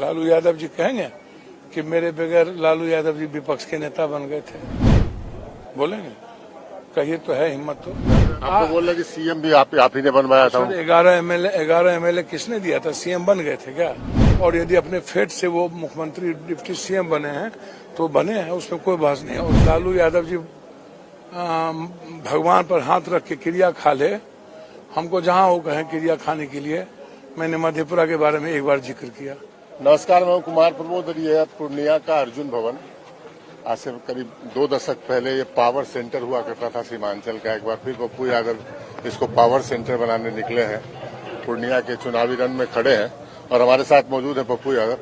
लालू यादव जी कहेंगे कि मेरे बगैर लालू यादव जी विपक्ष के नेता बन गए थे, बोलेंगे? कहिए तो है हिम्मत तो। आपको बोल रहे कि सीएम भी आप ही ने बनवाया था। 11 एमएलए किसने दिया था? सीएम बन गए थे क्या? और यदि अपने फेट से वो मुख्यमंत्री डिप्टी सीएम बने हैं तो बने हैं, उसमें कोई बहस नहीं है। और लालू यादव जी भगवान पर हाथ रख के क्रिया खा ले, हमको जहां वो कहें क्रिया खाने के लिए। मैंने मधेपुरा के बारे में एक बार जिक्र किया। नमस्कार, मैं कुमार प्रमोद। ये पूर्णिया का अर्जुन भवन, आज से करीब 2 दशक पहले ये पावर सेंटर हुआ करता था सीमांचल का। एक बार फिर पप्पू यादव इसको पावर सेंटर बनाने निकले हैं, पूर्णिया के चुनावी रण में खड़े हैं और हमारे साथ मौजूद है पप्पू यादव।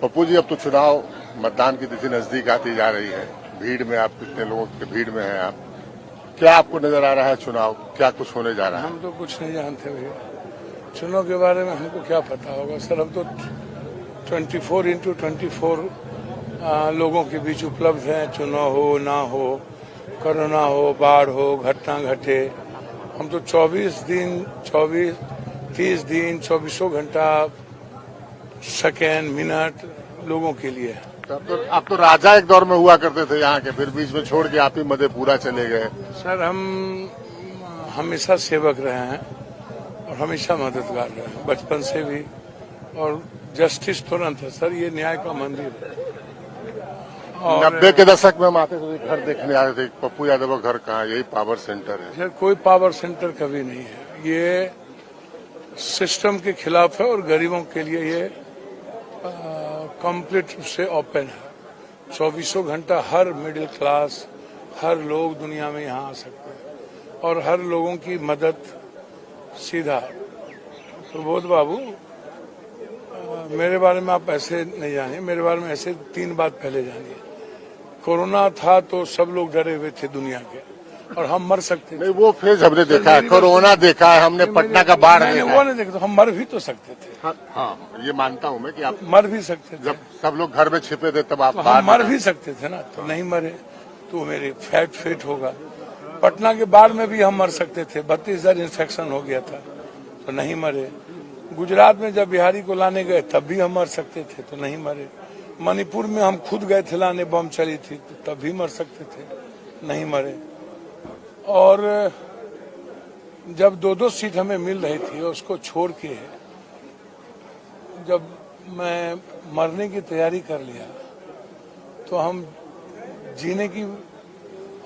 पप्पू जी, अब तो चुनाव मतदान की तिथि नजदीक आती जा रही है, भीड़ में आप कितने लोगों की भीड़ में हैं आप, क्या आपको नजर आ रहा है चुनाव, क्या कुछ होने जा रहा है? हम तो कुछ नहीं जानते भैया, चुनाव के बारे में हमको क्या पता होगा सर। हम तो 24x24 लोगों के बीच उपलब्ध है। चुनाव हो ना हो, कोरोना हो, बाढ़ हो, घटना घटे, हम तो 30 दिन 24 घंटा सेकेंड मिनट लोगों के लिए। आप तो राजा एक दौर में हुआ करते थे यहाँ के, फिर बीच में छोड़ के आप ही मधेपुरा चले गए। सर, हम हमेशा सेवक रहे हैं और हमेशा मददगार रहे हैं, बचपन से भी। और जस्टिस तुरंत है सर, ये न्याय का मंदिर है। 90 के दशक में हम आते थे, घर देखने आते थे, पप्पू यादव का घर कहाँ, यही पावर सेंटर है। सर, कोई पावर सेंटर कभी नहीं है, ये सिस्टम के खिलाफ है और गरीबों के लिए ये कंप्लीट रूप से ओपन है। 24 घंटा हर मिडिल क्लास, हर लोग दुनिया में यहाँ आ सकते हैं और हर लोगों की मदद सीधा। प्रबोध बाबू, मेरे बारे में आप ऐसे नहीं जानिए, मेरे बारे में ऐसे 3 बात पहले जानिए। कोरोना था तो सब लोग डरे हुए थे दुनिया के, और हम मर सकते थे। नहीं, वो फेज हमने देखा है, कोरोना देखा है हमने, पटना का बाढ़ देखा है। वो नहीं देखा, तो हम मर भी तो सकते थे। हाँ, ये मानता हूँ मैं कि आप मर भी सकते थे। जब सब लोग घर में छिपे थे तब आप तो हम मर भी सकते थे ना, तो नहीं मरे तो मेरे फेट होगा। पटना के बाढ़ में भी हम मर सकते थे, 32,000 इन्फेक्शन हो गया था तो नहीं मरे। गुजरात में जब बिहारी को लाने गए तब भी हम मर सकते थे तो नहीं मरे। मणिपुर में हम खुद गए थे लाने, बम चली थी तो तब भी मर सकते थे, नहीं मरे। और जब 2-2 सीट हमें मिल रही थी, उसको छोड़ के जब मैं मरने की तैयारी कर लिया तो हम जीने की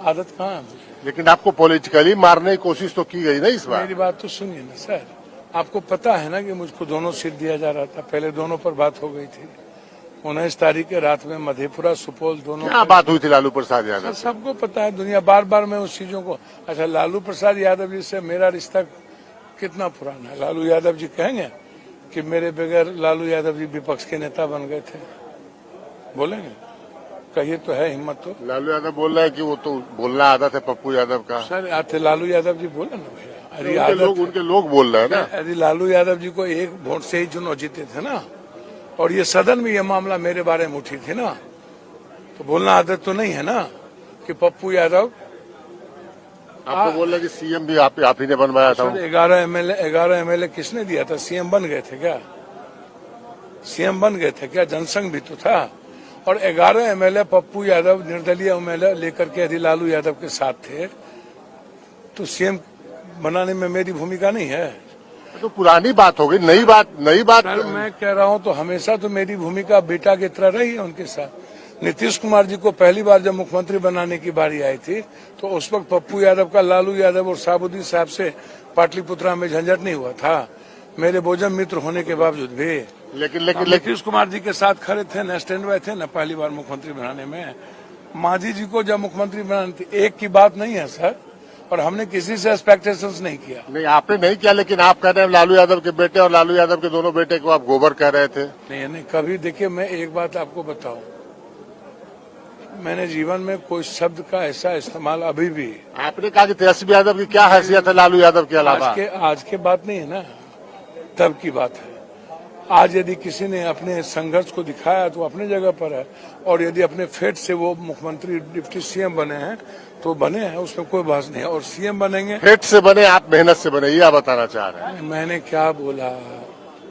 आदत कहाँ है मुझे। लेकिन आपको पॉलिटिकली मारने की कोशिश तो की गई ना इस बार। मेरी बात तो सुनिए ना सर, आपको पता है ना कि मुझको दोनों सीट दिया जा रहा था। पहले दोनों पर बात हो गई थी। 19 तारीख के रात में मधेपुरा सुपौल दोनों क्या बात हुई थी लालू प्रसाद यादव? सबको पता है, दुनिया बार बार मैं उस चीजों को। अच्छा, लालू प्रसाद यादव जी से मेरा रिश्ता कितना पुराना है? लालू यादव जी कहेंगे कि मेरे बगैर लालू यादव जी विपक्ष के नेता बन गए थे, बोलेंगे? कहिए तो है हिम्मत तो। लालू यादव बोल रहे हैं कि वो तो बोलना आदत है पप्पू यादव का। सर, आते लालू यादव जी बोले ना भैया, उनके लोग बोल रहे हैं ना। यदि लालू यादव जी को 1 वोट से ही चुनाव जीते थे ना, और ये सदन में ये मामला मेरे बारे में उठी थी ना, तो बोलना आदत तो नहीं है ना कि पप्पू यादव। आपको बोल रहे कि सीएम भी आप ही ने बनवाया था। 11 एमएलए किसने दिया था? सीएम बन गए थे क्या? सीएम बन गए थे क्या? जनसंघ भी तो था। और 11 एमएलए पप्पू यादव निर्दलीय एमएलए लेकर के यदि लालू यादव के साथ थे तो सीएम बनाने में मेरी भूमिका नहीं है। तो पुरानी बात हो गई, नई बात। सर, मैं कह रहा हूं तो हमेशा तो मेरी भूमिका बेटा की तरह रही है उनके साथ। नीतीश कुमार जी को पहली बार जब मुख्यमंत्री बनाने की बारी आई थी तो उस वक्त पप्पू यादव का लालू यादव और साबुद्दीन साहब से पाटलिपुत्रा में झंझट नहीं हुआ था, मेरे भोजन मित्र होने के बावजूद भी। लेकिन नीतीश कुमार जी के साथ खड़े थे ना, स्टैंड बाय थे ना पहली बार मुख्यमंत्री बनाने में। मांझी जी को जब मुख्यमंत्री बनानी थी, एक की बात नहीं है सर, और हमने किसी से एक्सपेक्टेशंस नहीं किया। नहीं, आपने नहीं किया, लेकिन आप कह रहे हैं लालू यादव के बेटे और लालू यादव के दोनों बेटे को आप गोबर कह रहे थे। नहीं, कभी देखिए, मैं एक बात आपको बताऊं, मैंने जीवन में कोई शब्द का ऐसा इस्तेमाल अभी भी। आपने कहा कि तेजस्वी यादव की क्या हैसियत है लालू यादव के अलावा? आज के बात नहीं है ना, तब की बात है। आज यदि किसी ने अपने संघर्ष को दिखाया तो अपनी जगह पर है, और यदि अपने फेट से वो मुख्यमंत्री डिप्टी सीएम बने हैं तो बने हैं, उसमें कोई बहस नहीं है। और सीएम बनेंगे फेट से बने, आप मेहनत से बने, ये आप बताना चाह रहे हैं? मैंने क्या बोला?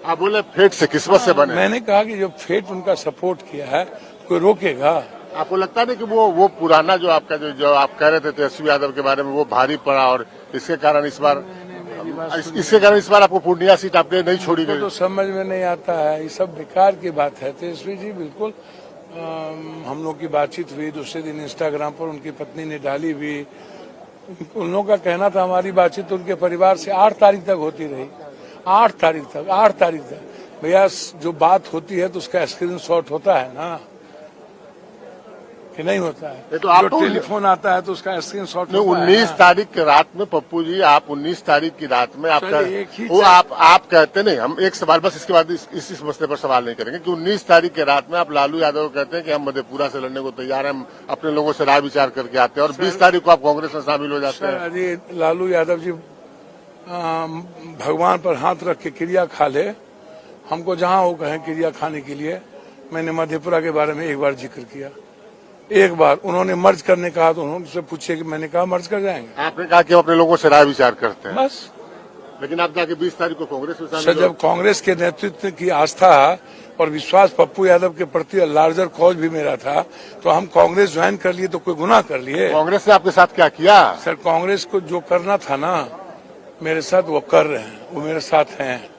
आप बोले फेट से, किस्मत से बने। मैंने कहा कि जो फेट उनका सपोर्ट किया है कोई रोकेगा? आपको लगता नहीं कि वो पुराना जो आपका जो आप कह रहे थे तेजस्वी यादव के बारे में, वो भारी पड़ा और इसके कारण इस बार आपको पूर्णिया सीट आपने नहीं छोड़ी गई? तो समझ में नहीं आता है, ये सब बेकार की बात है। तेजस्वी जी बिल्कुल, हम लोग की बातचीत हुई, दूसरे दिन इंस्टाग्राम पर उनकी पत्नी ने डाली भी। उन लोगों का कहना था हमारी बातचीत उनके परिवार से 8 तारीख तक होती रही। 8 तारीख तक भैया, जो बात होती है तो उसका स्क्रीनशॉट होता है ना, कि नहीं होता है? तो आप जो टेलीफोन आता है तो उसका स्क्रीनशॉट होता है। 19 तारीख की रात में पप्पू जी, आप 19 तारीख की रात में आप कहते नहीं, हम एक सवाल बस, इसके बाद इस मसले पर सवाल नहीं करेंगे कि 19 तारीख की रात में आप लालू यादव कहते हैं कि हम मधेपुरा से लड़ने को तैयार हैं, हम अपने लोगों से राय विचार करके आते हैं, और 20 तारीख को आप कांग्रेस में शामिल हो जाते हैं। अरे लालू यादव जी भगवान पर हाथ रख के क्रिया खा ले, हमको जहां वो कहें क्रिया खाने के लिए। मैंने मधेपुरा के बारे में एक बार जिक्र किया, एक बार उन्होंने मर्ज करने कहा तो उन्होंने पूछे कि मैंने कहा मर्ज कर जाएंगे। आपने कहा कि हम अपने लोगों से राय विचार करते हैं बस। लेकिन आप जाके 20 तारीख को कांग्रेस में सर, जब कांग्रेस के नेतृत्व की आस्था और विश्वास पप्पू यादव के प्रति लार्जर कॉज भी मेरा था, तो हम कांग्रेस ज्वाइन कर लिए तो कोई गुनाह कर लिए? कांग्रेस ने आपके साथ क्या किया? सर, कांग्रेस को जो करना था ना मेरे साथ, वो कर रहे हैं, वो मेरे साथ हैं।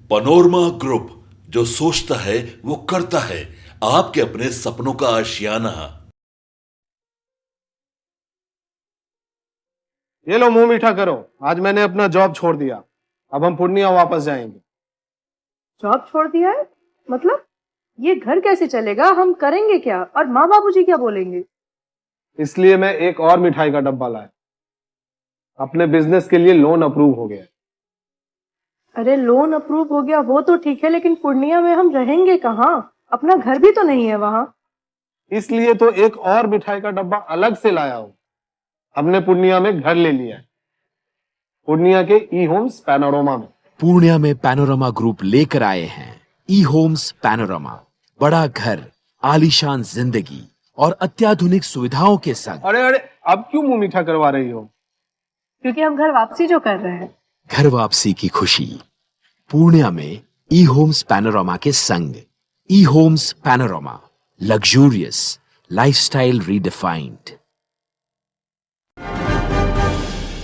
पैनोरमा ग्रुप, जो सोचता है वो करता है। आपके अपने सपनों का आशियाना। ये लो, मुंह मीठा करो। आज मैंने अपना जॉब छोड़ दिया, अब हम पूर्णिया वापस जाएंगे। जॉब छोड़ दिया है? मतलब ये घर कैसे चलेगा? हम करेंगे क्या? और माँ बाबूजी क्या बोलेंगे? इसलिए मैं एक और मिठाई का डब्बा लाया। अपने बिजनेस के लिए लोन अप्रूव हो गया। अरे लोन अप्रूव हो गया वो तो ठीक है, लेकिन पूर्णिया में हम रहेंगे कहाँ? अपना घर भी तो नहीं है वहाँ। इसलिए तो एक और मिठाई का डब्बा अलग से लाया हूँ। हमने पूर्णिया में घर ले लिया है, पूर्णिया के ई होम्स पैनोरमा में। पूर्णिया में पैनोरमा ग्रुप लेकर आए हैं ई होम्स पैनोरमा। बड़ा घर, आलीशान जिंदगी और अत्याधुनिक सुविधाओं के संग। अरे अब क्यों मुंह मीठा करवा रही हो? क्योंकि हम घर वापसी जो कर रहे हैं। घर वापसी की खुशी पूर्णिया में ई होम्स पैनोरमा के संग। E homes panorama, luxurious lifestyle redefined.